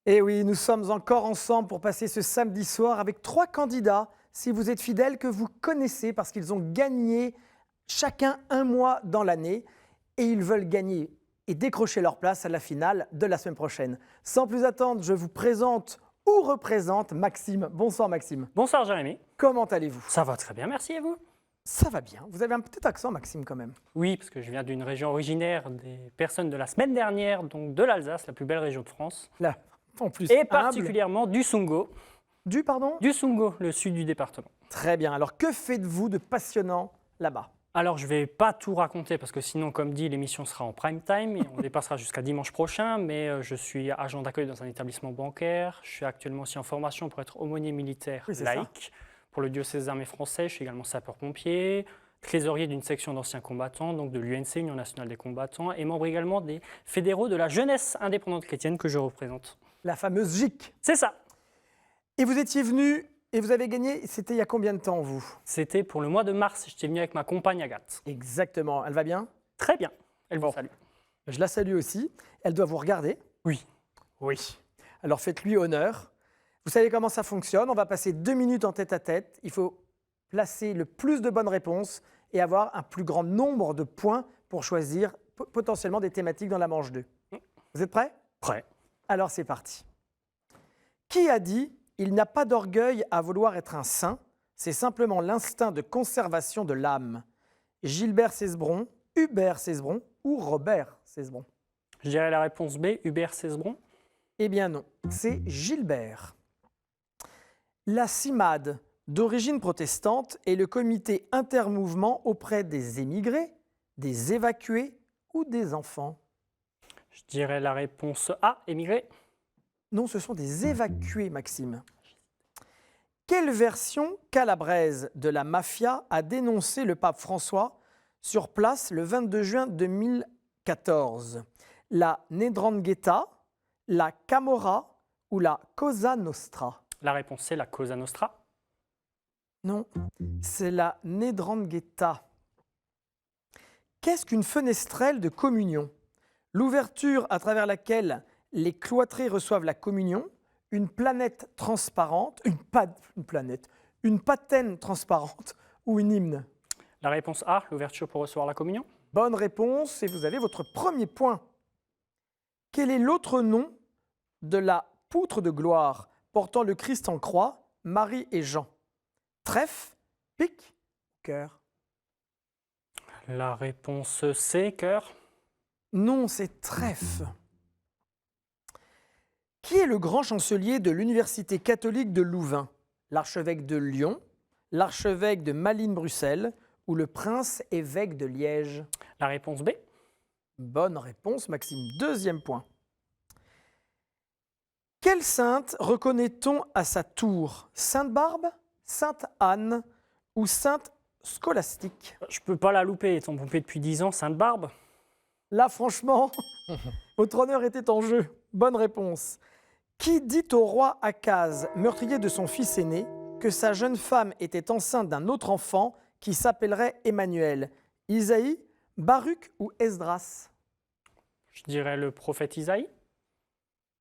Et oui, nous sommes encore ensemble pour passer ce samedi soir avec 3 candidats, si vous êtes fidèles, que vous connaissez parce qu'ils ont gagné chacun un mois dans l'année et ils veulent gagner et décrocher leur place à la finale de la semaine prochaine. Sans plus attendre, je vous présente ou représente Maxime. Bonsoir Maxime. Bonsoir Jérémy. Comment allez-vous? Ça va très bien, merci et vous? Ça va bien. Vous avez un petit accent Maxime quand même. Oui, parce que je viens d'une région originaire des personnes de la semaine dernière, donc de l'Alsace, la plus belle région de France. Là, en plus, Et humble. particulièrement du Sungo. Pardon? Du Sungo, le sud du département. Très bien. Alors que faites-vous de passionnant là-bas? Alors je ne vais pas tout raconter parce que sinon, comme dit, l'émission sera en prime time et on dépassera jusqu'à dimanche prochain. Mais je suis agent d'accueil dans un établissement bancaire. Je suis actuellement aussi en formation pour être aumônier militaire Oui, c'est laïque pour le diocèse armé français. Je suis également sapeur-pompier, trésorier d'une section d'anciens combattants, donc de l'UNC, Union nationale des combattants, et membre également des fédéraux de la jeunesse indépendante chrétienne que je représente. La fameuse GIC. C'est ça. Et vous étiez venu et vous avez gagné, c'était il y a combien de temps vous? C'était pour le mois de mars. J'étais venu avec ma compagne Agathe. Exactement. Elle va bien? Très bien. Elle vous Bon. salue. Je la salue aussi. Elle doit vous regarder. Oui. Oui. Alors faites-lui honneur. Vous savez comment ça fonctionne. On va passer 2 minutes en tête-à-tête. Il faut placer le plus de bonnes réponses et avoir un plus grand nombre de points pour choisir potentiellement des thématiques dans la manche 2. Vous êtes prêts? Prêt. Alors c'est parti. Qui a dit « Il n'y a pas d'orgueil à vouloir être un saint, c'est simplement l'instinct de conservation de l'âme » Gilbert Cesbron, Hubert Cesbron ou Robert Cesbron? Je dirais la réponse B, Hubert Cesbron. Eh bien non, c'est Gilbert. La CIMAD, d'origine protestante, est le comité intermouvement auprès des émigrés, des évacués ou des enfants. Je dirais la réponse A, émigré. Non, ce sont des évacués, Maxime. Quelle version calabraise de la mafia a dénoncé le pape François sur place le 22 juin 2014? La Ndrangheta, la Camorra ou la Cosa Nostra? La réponse C, la Cosa Nostra. Non, c'est la Ndrangheta. Qu'est-ce qu'une fenestrelle de communion? L'ouverture à travers laquelle les cloîtrés reçoivent la communion, une planète transparente, une patène transparente ou une hymne? La réponse A, l'ouverture pour recevoir la communion. Bonne réponse et vous avez votre premier point. Quel est l'autre nom de la poutre de gloire portant le Christ en croix, Marie et Jean? Trèfle, pique, cœur? La réponse C, cœur. Non, c'est trèfle. Qui est le grand chancelier de l'Université catholique de Louvain? L'archevêque de Lyon, l'archevêque de Malines-Bruxelles ou le prince-évêque de Liège? La réponse B. Bonne réponse, Maxime. Deuxième point. Quelle sainte reconnaît-on à sa tour? Sainte-Barbe, Sainte-Anne ou Sainte Scolastique? Je peux pas la louper, étant pompé depuis 10 ans, Sainte-Barbe. Là, franchement, votre honneur était en jeu. Bonne réponse. Qui dit au roi Akaz, meurtrier de son fils aîné, que sa jeune femme était enceinte d'un autre enfant qui s'appellerait Emmanuel? Isaïe, Baruch ou Esdras? Je dirais le prophète Isaïe.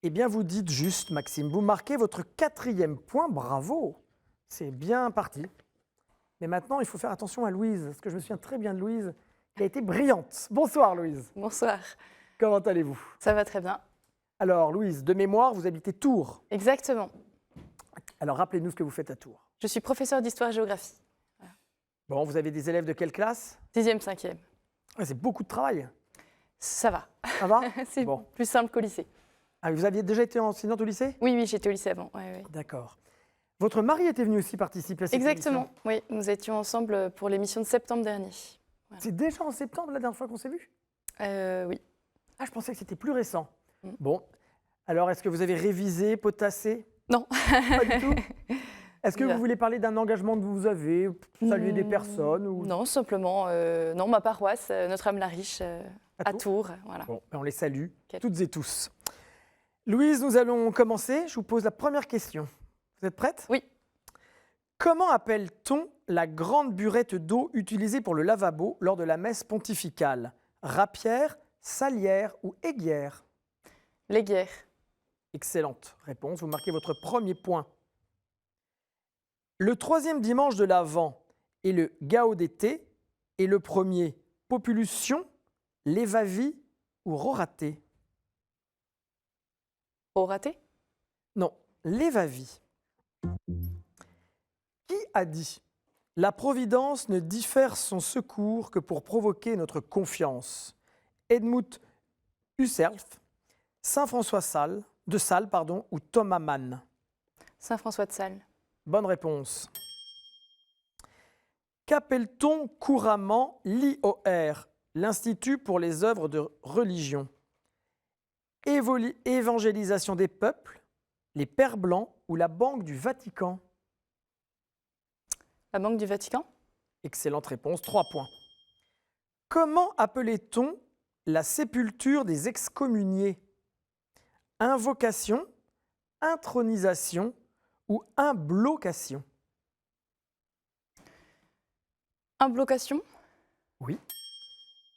Eh bien, vous dites juste, Maxime. Vous marquez votre 4e point. Bravo. C'est bien parti. Mais maintenant, il faut faire attention à Louise, parce que je me souviens très bien de Louise, qui a été brillante. Bonsoir, Louise. Bonsoir, Comment allez-vous? ça va très bien. Alors, Louise, de mémoire, vous habitez Tours. Exactement. Alors, rappelez-nous ce que vous faites à Tours. Je suis professeure d'histoire-géographie. Bon, vous avez des élèves de quelle classe? 6e, 5e. Ouais, c'est beaucoup de travail. Ça va. Ça va? C'est Bon. plus simple qu'au lycée. Ah, vous aviez déjà été enseignante au lycée? Oui, oui, j'étais au lycée avant. Ouais, ouais. D'accord. Votre mari était venu aussi participer à cette Exactement. émission. Oui, nous étions ensemble pour l'émission de septembre dernier. C'est déjà en septembre, la dernière fois qu'on s'est vu? Oui. Ah, je pensais que c'était plus récent. Mm. Bon. Alors, est-ce que vous avez révisé, potassé? Non. Pas du tout. Est-ce que Là. vous voulez parler d'un engagement que vous avez, saluer des personnes ou... Non, simplement, non, ma paroisse, Notre-Dame-la-Riche, à Tours. Tours. Voilà. Bon, ben, on les salue, Quel- toutes et tous. Louise, nous allons commencer. Je vous pose la première question. Vous êtes prête? Oui. Comment appelle-t-on la grande burette d'eau utilisée pour le lavabo lors de la messe pontificale? Rapière, salière ou aiguière? Les guerres. Excellente réponse, vous marquez votre premier point. Le troisième dimanche de l'Avent est le Gaudete et le premier Population, Levavi ou Roraté? Au raté? Non, Levavi. Qui a dit « La Providence ne diffère son secours que pour provoquer notre confiance » Edmund Husserl, Saint François de Sales ou Thomas Mann? Saint-François de Sales. Bonne réponse. Qu'appelle-t-on couramment l'IOR, l'Institut pour les œuvres de religion? Évangélisation des peuples, les Pères Blancs ou la Banque du Vatican? La Banque du Vatican? Excellente réponse, 3 points. Comment appelait-on la sépulture des excommuniés? Invocation, intronisation ou imblocation? Imblocation? Oui.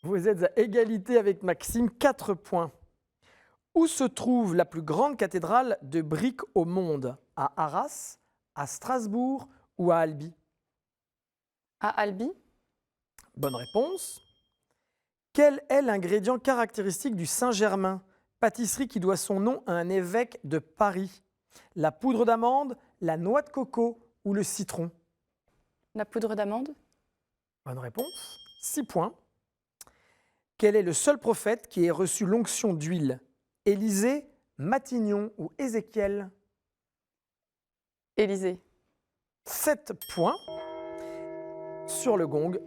Vous êtes à égalité avec Maxime, 4 points. Où se trouve la plus grande cathédrale de briques au monde? À Arras, à Strasbourg ou à Albi? À Albi? Bonne réponse. Quel est l'ingrédient caractéristique du Saint-Germain, pâtisserie qui doit son nom à un évêque de Paris? La poudre d'amande, la noix de coco ou le citron? La poudre d'amande? Bonne réponse. 6 points. Quel est le seul prophète qui ait reçu l'onction d'huile? Élisée, Matignon ou Ézéchiel? Élysée. 7 points. Sur le gong,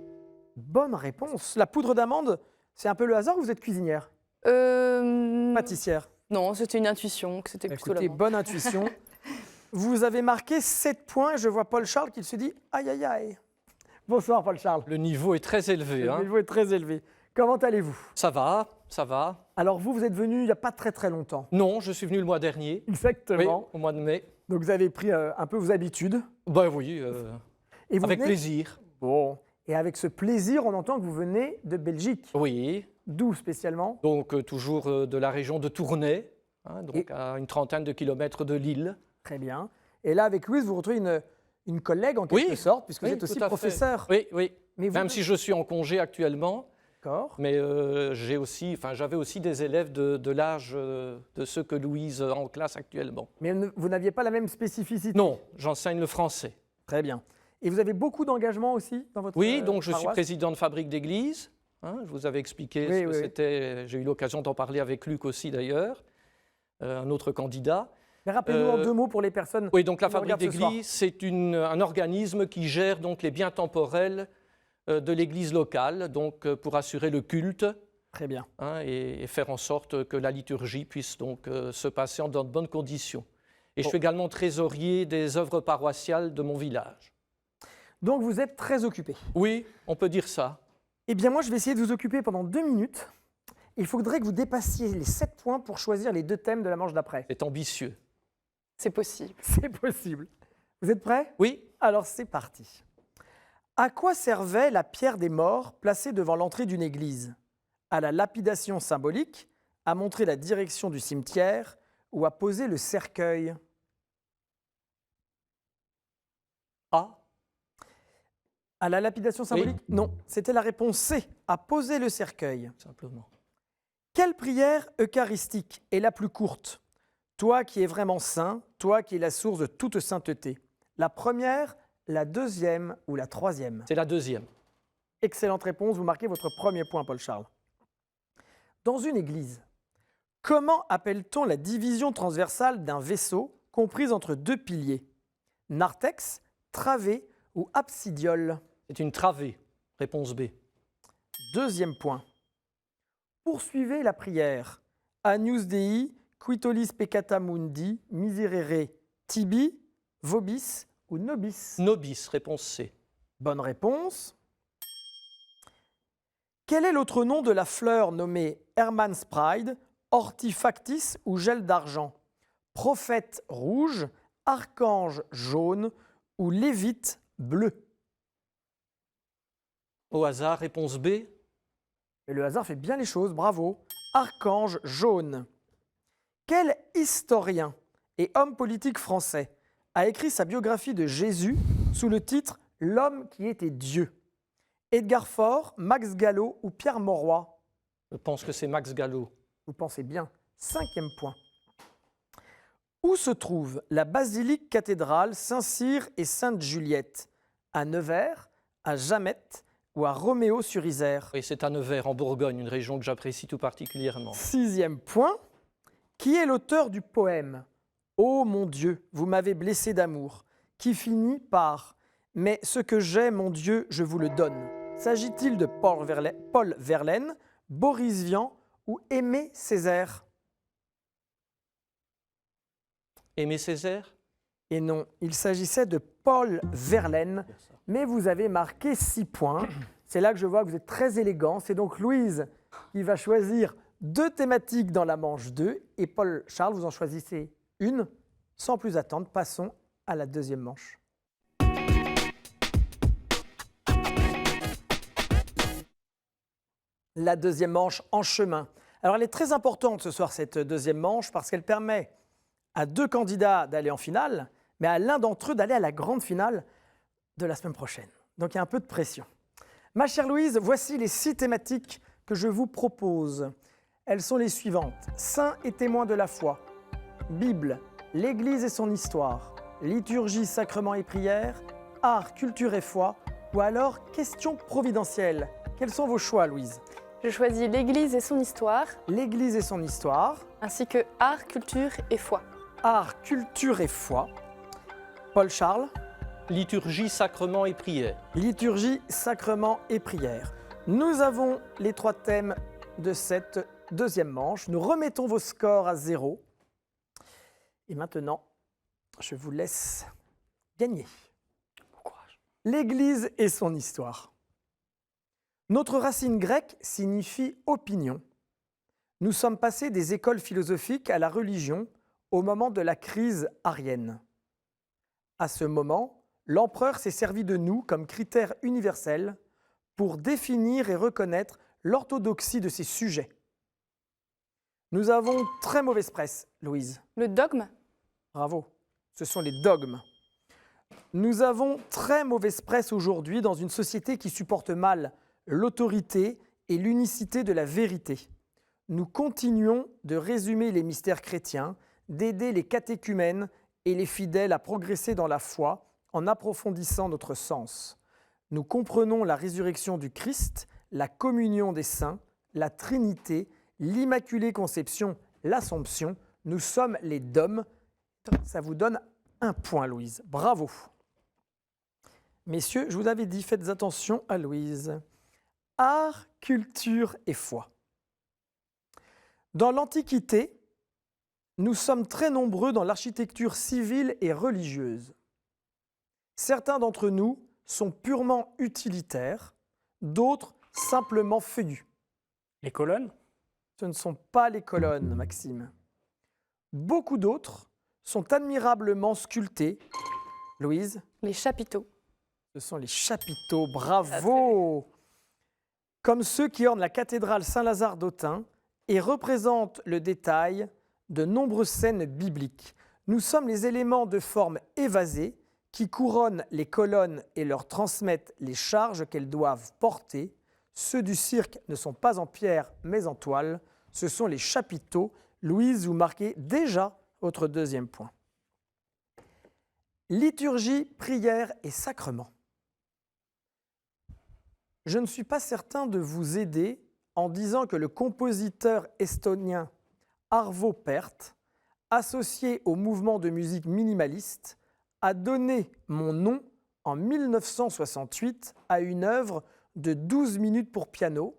bonne réponse. La poudre d'amande, c'est un peu le hasard ou vous êtes cuisinière? Pâtissière? Non, c'était une intuition, que c'était plutôt Écoutez, l'amande. bonne intuition. Vous avez marqué 7 points et je vois Paul Charles qui se dit « Aïe, aïe, aïe ». Bonsoir Paul Charles. Le niveau est très élevé. Le Hein. niveau est très élevé. Comment allez-vous? Ça va, ça va. Alors vous êtes venu il n'y a pas très très longtemps. Non, je suis venu le mois dernier. Exactement. Oui, au mois de mai. Donc vous avez pris un peu vos habitudes. Ben oui, Et vous avec venez- plaisir. Bon. Et avec ce plaisir, on entend que vous venez de Belgique. Oui, D'où spécialement? donc toujours de la région de Tournai, hein, donc Et- à une trentaine de kilomètres de Lille. Très bien. Et là, avec Louise, vous retrouvez une collègue en quelque Oui. sorte, puisque vous Oui, êtes aussi tout à fait. professeur. Oui, oui. Mais vous, Même si je suis en congé actuellement, D'accord. mais j'avais aussi des élèves de l'âge de ceux que Louise a en classe actuellement. Mais vous n'aviez pas la même spécificité. Non, j'enseigne le français. Très bien. Et vous avez beaucoup d'engagement aussi dans votre Oui, donc je suis paroisse? président de fabrique d'église. Hein, je vous avais expliqué Oui, ce que oui. c'était. J'ai eu l'occasion d'en parler avec Luc aussi d'ailleurs, un autre candidat. Mais rappelez-nous en 2 mots pour les personnes. Oui, donc la qui nous fabrique regardent ce soir. d'église, c'est un organisme qui gère donc les biens temporels de l'église locale, donc pour assurer le culte, Très bien. hein, et faire en sorte que la liturgie puisse donc se passer dans de bonnes conditions. Et je suis également trésorier des œuvres paroissiales de mon village. Donc vous êtes très occupé. Oui, on peut dire ça. Eh bien moi, je vais essayer de vous occuper pendant 2 minutes. Il faudrait que vous dépassiez les 7 points pour choisir les 2 thèmes de la manche d'après. C'est ambitieux. C'est possible. C'est possible. Vous êtes prêts? Oui, Alors c'est parti. À quoi servait la pierre des morts placée devant l'entrée d'une église? À la lapidation symbolique, à montrer la direction du cimetière ou à poser le cercueil? A. À la lapidation symbolique? Non, c'était la réponse C, à poser le cercueil. Simplement. Quelle prière eucharistique est la plus courte? Toi qui es vraiment saint, toi qui es la source de toute sainteté. La première, la deuxième ou la troisième? C'est la deuxième. Excellente réponse, vous marquez votre premier point, Paul Charles. Dans une église, comment appelle-t-on la division transversale d'un vaisseau comprise entre 2 piliers? Narthex, travée ou absidiole? C'est une travée. Réponse B. Deuxième point. Poursuivez la prière. Agnus Dei, quitolis peccata mundi, miserere, tibi, vobis ou nobis? Nobis. Réponse C. Bonne réponse. Quel est l'autre nom de la fleur nommée Hermann's Pride, Hortifactis ou gel d'argent? Prophète rouge, archange jaune ou lévite bleu? Au hasard, réponse B. Et le hasard fait bien les choses, bravo. Archange jaune. Quel historien et homme politique français a écrit sa biographie de Jésus sous le titre « L'homme qui était Dieu » ? Edgar Faure, Max Gallo ou Pierre Mauroy? Je pense que c'est Max Gallo. Vous pensez bien. 5e point. Où se trouve la basilique cathédrale Saint-Cyr et Sainte-Juliette? À Nevers, à Jamette ou à Roméo-sur-Isère? Oui, c'est à Nevers, en Bourgogne, une région que j'apprécie tout particulièrement. 6e point. Qui est l'auteur du poème « Ô mon Dieu, vous m'avez blessé d'amour » qui finit par « Mais ce que j'ai, mon Dieu, je vous le donne ». S'agit-il de Paul Verlaine, Boris Vian ou Aimé Césaire? Aimé Césaire? Et non, il s'agissait de Paul Verlaine, mais vous avez marqué 6 points. C'est là que je vois que vous êtes très élégant. C'est donc Louise qui va choisir 2 thématiques dans la manche 2 et Paul-Charles, vous en choisissez une. Sans plus attendre, passons à la 2e manche. La 2e manche en chemin. Alors elle est très importante ce soir, cette 2e manche, parce qu'elle permet à 2 candidats d'aller en finale, mais à l'un d'entre eux d'aller à la grande finale de la semaine prochaine. Donc il y a un peu de pression. Ma chère Louise, voici les 6 thématiques que je vous propose. Elles sont les suivantes. Saints et témoins de la foi, Bible, l'Église et son histoire, liturgie, sacrements et prières, art, culture et foi, ou alors questions providentielles. Quels sont vos choix, Louise? Je choisis l'Église et son histoire, L'Église et son histoire, ainsi que art, culture et foi. art, culture et foi. Paul-Charles? Liturgie, sacrement et prière. Liturgie, sacrements et prières. Nous avons les 3 thèmes de cette 2e manche. Nous remettons vos scores à 0. Et maintenant, je vous laisse gagner. Bon courage. L'Église et son histoire. Notre racine grecque signifie opinion. Nous sommes passés des écoles philosophiques à la religion au moment de la crise arienne. À ce moment, l'empereur s'est servi de nous comme critère universel pour définir et reconnaître l'orthodoxie de ses sujets. Nous avons très mauvaise presse, Louise. Le dogme, Bravo. Ce sont les dogmes. Nous avons très mauvaise presse aujourd'hui dans une société qui supporte mal l'autorité et l'unicité de la vérité. Nous continuons de résumer les mystères chrétiens, d'aider les catéchumènes et les fidèles à progresser dans la foi en approfondissant notre sens. Nous comprenons la résurrection du Christ, la communion des saints, la Trinité, l'Immaculée Conception, l'Assomption. Nous sommes les dômes. Ça vous donne 1 point, Louise. Bravo. Messieurs, je vous avais dit, faites attention à Louise. Art, culture et foi. Dans l'Antiquité, nous sommes très nombreux dans l'architecture civile et religieuse. Certains d'entre nous sont purement utilitaires, d'autres simplement feuillus. Les colonnes? Ce ne sont pas les colonnes, Maxime. Beaucoup d'autres sont admirablement sculptés. Louise? les chapiteaux, Ce sont les chapiteaux, bravo! Comme ceux qui ornent la cathédrale Saint-Lazare d'Autun et représentent le détail de nombreuses scènes bibliques. Nous sommes les éléments de forme évasée qui couronnent les colonnes et leur transmettent les charges qu'elles doivent porter. Ceux du cirque ne sont pas en pierre mais en toile. Ce sont les chapiteaux. Louise, vous marquez déjà votre 2e point. Liturgie, prière et sacrement. Je ne suis pas certain de vous aider en disant que le compositeur estonien Arvo Pärt, associé au mouvement de musique minimaliste, a donné mon nom en 1968 à une œuvre de 12 minutes pour piano,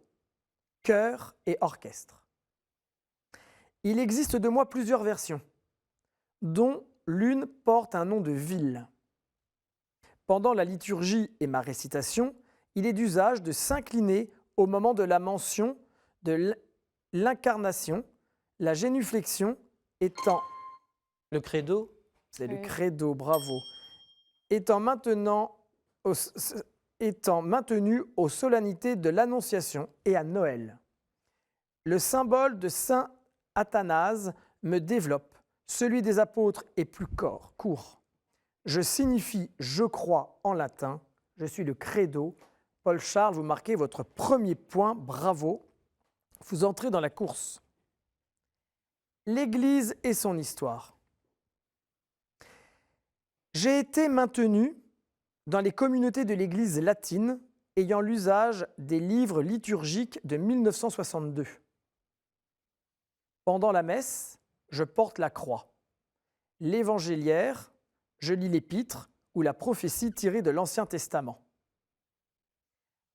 chœur et orchestre. Il existe de moi plusieurs versions, dont l'une porte un nom de ville. Pendant la liturgie et ma récitation, il est d'usage de s'incliner au moment de la mention de l'incarnation, la génuflexion étant... Le credo? C'est le Oui. credo, bravo. Étant maintenu aux solennités de l'Annonciation et à Noël. Le symbole de Saint Athanase me développe. Celui des apôtres est plus court. Je signifie je crois en latin. Je suis le credo. Paul Charles, vous marquez votre premier point. Bravo. Vous entrez dans la course. L'Église et son histoire. J'ai été maintenu dans les communautés de l'Église latine ayant l'usage des livres liturgiques de 1962. Pendant la messe, je porte la croix. L'évangéliaire, je lis l'épître ou la prophétie tirée de l'Ancien Testament.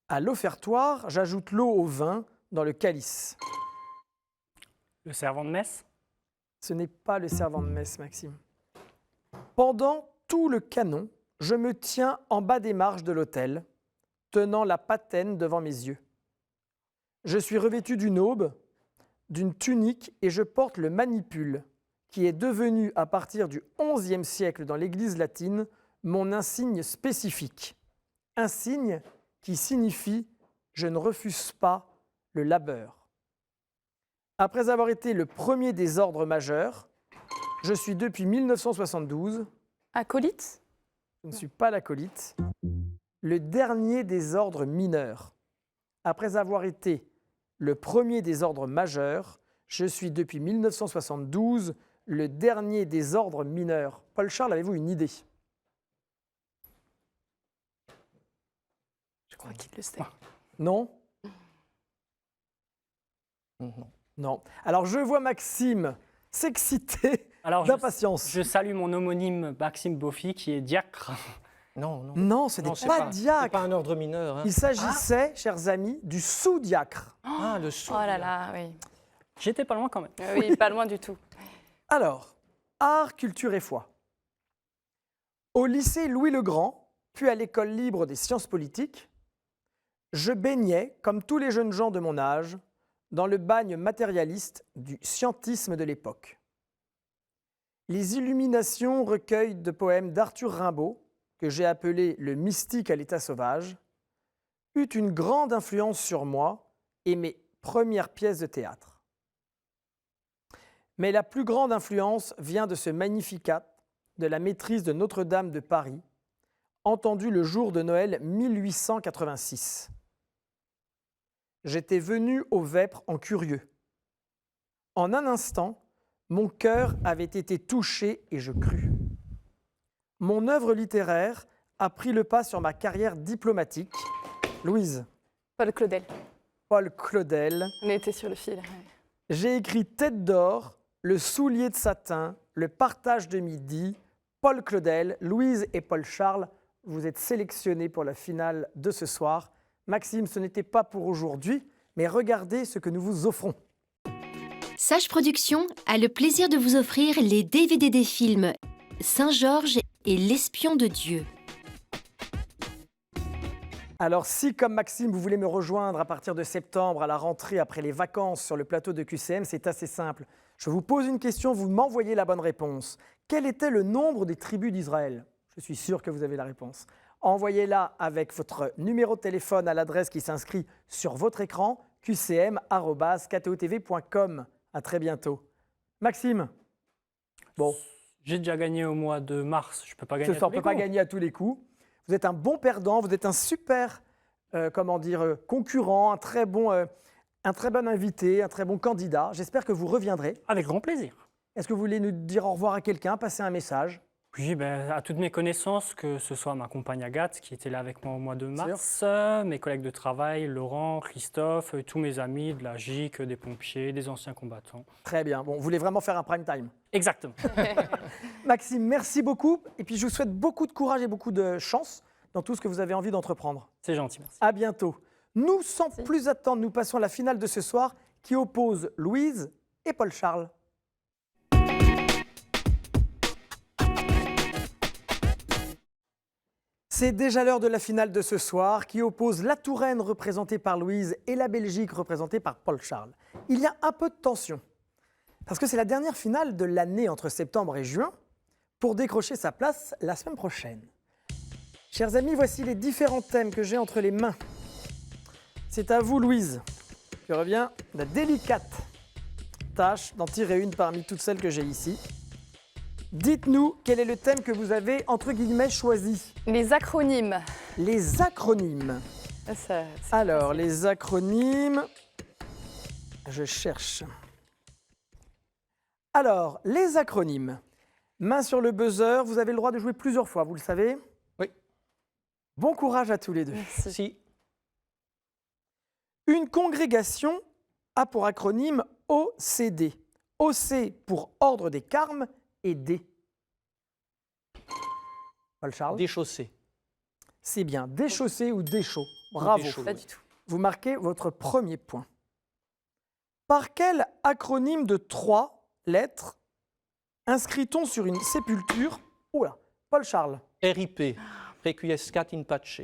À l'offertoire, j'ajoute l'eau au vin dans le calice. Le servant de messe? Ce n'est pas le servant de messe, Maxime. Pendant tout le canon, je me tiens en bas des marches de l'autel, tenant la patène devant mes yeux. Je suis revêtu d'une aube, d'une tunique et je porte le manipule, qui est devenu à partir du XIe siècle dans l'Église latine mon insigne spécifique. Insigne qui signifie « je ne refuse pas le labeur ». Après avoir été le premier des ordres majeurs, je suis depuis 1972, Acolyte? je ne suis pas l'acolyte, le dernier des ordres mineurs. Après avoir été le premier des ordres majeurs, je suis depuis 1972 le dernier des ordres mineurs. Paul Charles, avez-vous une idée? Je crois qu'il le sait. Non? Non. Non. Alors je vois Maxime s'exciter Alors, d'impatience. je salue mon homonyme Maxime Boffy, qui est diacre. Non, non. Non, ce n'est Non, c'est pas C'est diacre. pas un ordre mineur. Hein. Il s'agissait, chers amis, du sous-diacre. Ah, le sou. Oh là là, oui. J'étais pas loin quand même. Oui, pas loin du tout. Alors, art, culture et foi. Au lycée Louis-le-Grand, puis à l'école libre des sciences politiques, je baignais, comme tous les jeunes gens de mon âge, dans le bagne matérialiste du scientisme de l'époque. Les illuminations recueils de poèmes d'Arthur Rimbaud, que j'ai appelé le mystique à l'état sauvage, eut une grande influence sur moi et mes premières pièces de théâtre. Mais la plus grande influence vient de ce Magnificat de la maîtrise de Notre-Dame de Paris, entendu le jour de Noël 1886. J'étais venu au Vêpres en curieux. En un instant, mon cœur avait été touché et je crus. Mon œuvre littéraire a pris le pas sur ma carrière diplomatique. Louise, Paul Claudel. Paul Claudel. On était sur le fil. Ouais. J'ai écrit Tête d'or, Le soulier de satin, Le partage de midi, Paul Claudel, Louise et Paul Charles. Vous êtes sélectionnés pour la finale de ce soir. Maxime, ce n'était pas pour aujourd'hui, mais regardez ce que nous vous offrons. Sage Productions a le plaisir de vous offrir les DVD des films Saint-Georges et L'Espion de Dieu. Alors si, comme Maxime, vous voulez me rejoindre à partir de septembre à la rentrée après les vacances sur le plateau de QCM, c'est assez simple. Je vous pose une question, vous m'envoyez la bonne réponse. Quel était le nombre des tribus d'Israël? Je suis sûr que vous avez la réponse. Envoyez-la avec votre numéro de téléphone à l'adresse qui s'inscrit sur votre écran, qcm@ktotv.com. À très bientôt. Maxime, bon, J'ai déjà gagné au mois de mars. Je peux pas gagner ce à soir, on tous ne les peut pas coups. gagner à tous les coups. Vous êtes un bon perdant, vous êtes un super concurrent, un très bon invité, un très bon candidat. J'espère que vous reviendrez. Avec grand plaisir. Est-ce que vous voulez nous dire au revoir à quelqu'un, passer un message? Oui, à toutes mes connaissances, que ce soit ma compagne Agathe, qui était là avec moi au mois de Sûr. mars, mes collègues de travail, Laurent, Christophe, tous mes amis de la GIC, des pompiers, des anciens combattants. Très bien. Bon, vous voulez vraiment faire un prime time. Exactement. Maxime, merci beaucoup. Et puis, je vous souhaite beaucoup de courage et beaucoup de chance dans tout ce que vous avez envie d'entreprendre. C'est gentil, merci. À bientôt. Nous, sans plus attendre, nous passons à la finale de ce soir qui oppose Louise et Paul Charles. C'est déjà l'heure de la finale de ce soir qui oppose la Touraine représentée par Louise et la Belgique représentée par Paul Charles. Il y a un peu de tension parce que c'est la dernière finale de l'année entre septembre et juin pour décrocher sa place la semaine prochaine. Chers amis, voici les différents thèmes que j'ai entre les mains. C'est à vous, Louise. Je reviens, la délicate. tâche d'en tirer une parmi toutes celles que j'ai ici. Dites-nous quel est le thème que vous avez, entre guillemets, choisi. Les acronymes. Les acronymes. Ça, Alors, les acronymes, je cherche. Alors, les acronymes. Main sur le buzzer, vous avez le droit de jouer plusieurs fois, vous le savez? Oui. Bon courage à tous les deux. Merci. Si. Une congrégation a pour acronyme OCD. OC pour Ordre des Carmes et D. Paul Charles? Déchaussé. C'est bien, déchaussé ou déchaud. Bravo. Déchaud. Pas du tout. Vous marquez votre premier point. Par quel acronyme de 3 lettres inscrit-on sur une sépulture? Oula, Paul Charles. RIP. Requiescat in pace.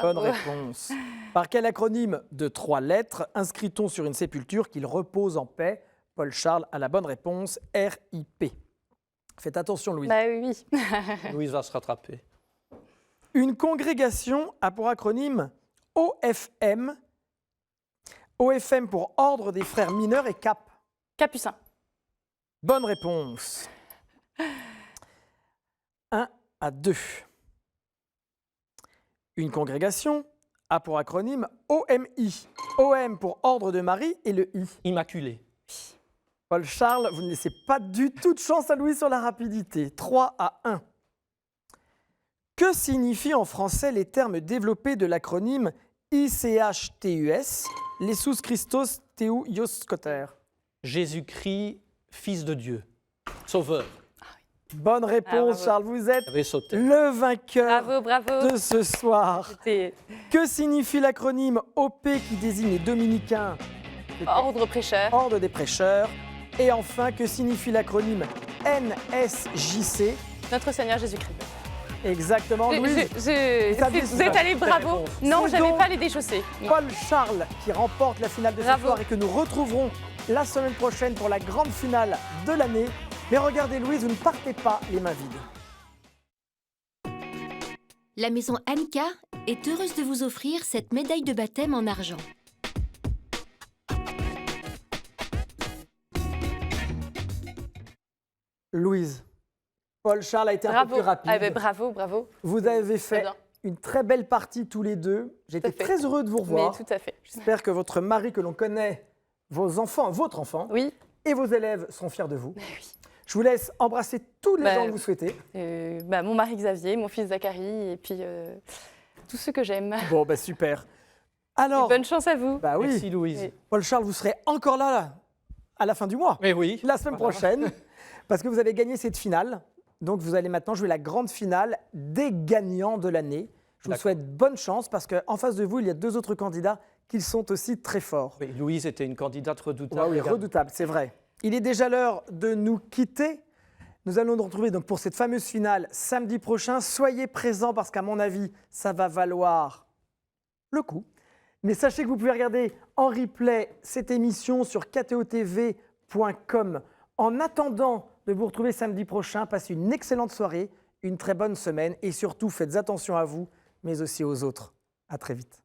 Bonne Bravo. réponse. Par quel acronyme de 3 lettres inscrit-on sur une sépulture qu'il repose en paix? Paul Charles a la bonne réponse, RIP. Faites attention, Louise. Bah oui, oui. Louise va se rattraper. Une congrégation a pour acronyme OFM. OFM pour Ordre des Frères Mineurs et CAP. Capucin. Bonne réponse. 1-2. Une congrégation a pour acronyme OMI. OM pour Ordre de Marie et le I. Immaculé. Paul Charles, vous ne laissez pas du tout de chance à Louise sur la rapidité. 3-1. Que signifient en français les termes développés de l'acronyme ICHTUS, Jesus Christos Theou Ioskoter? Jésus-Christ, Fils de Dieu. Sauveur. Bonne réponse, bravo. Charles. Vous êtes J'avais sauté. le vainqueur Bravo, bravo. de ce soir. C'était Que signifie l'acronyme OP qui désigne les dominicains? ordre prêcheur. Ordre des prêcheurs. Et enfin, que signifie l'acronyme NSJC? Notre Seigneur Jésus-Christ. Exactement, Louise. Vous saviez êtes allé bravo. Non, C'est j'avais donc pas les déchaussés. Non. Paul Charles qui remporte la finale de ce Bravo. soir et que nous retrouverons la semaine prochaine pour la grande finale de l'année. Mais regardez Louise, vous ne partez pas les mains vides. La maison Anka est heureuse de vous offrir cette médaille de baptême en argent. Louise, Paul Charles a été un peu Bravo. plus rapide. Ah, ben, bravo, bravo. Vous avez Très fait bien. une très belle partie tous les deux. J'étais Tout à fait. très heureux de vous Mais revoir. tout à fait. J'espère que votre mari, que l'on connaît, vos enfants, votre enfant Oui. et vos élèves seront fiers de vous. Bah oui. Je vous laisse embrasser tous les Bah, gens que vous souhaitez. Mon mari Xavier, mon fils Zachary, et puis tous ceux que j'aime. Bon, bah super. Alors, Bonne chance à vous. bah oui, Merci Louise. Oui. Paul Charles, vous serez encore là à la fin du mois, Mais oui. la semaine prochaine, parce que vous avez gagné cette finale. Donc vous allez maintenant jouer la grande finale des gagnants de l'année. Je vous D'accord. souhaite bonne chance parce qu'en face de vous, il y a 2 autres candidats qui sont aussi très forts. Oui, Louise était une candidate redoutable. Ah oui, également. redoutable, c'est vrai. Il est déjà l'heure de nous quitter. Nous allons nous retrouver donc pour cette fameuse finale samedi prochain. Soyez présents parce qu'à mon avis, ça va valoir le coup. Mais sachez que vous pouvez regarder en replay cette émission sur ktotv.com. En attendant de vous retrouver samedi prochain, passez une excellente soirée, une très bonne semaine et surtout faites attention à vous, mais aussi aux autres. À très vite.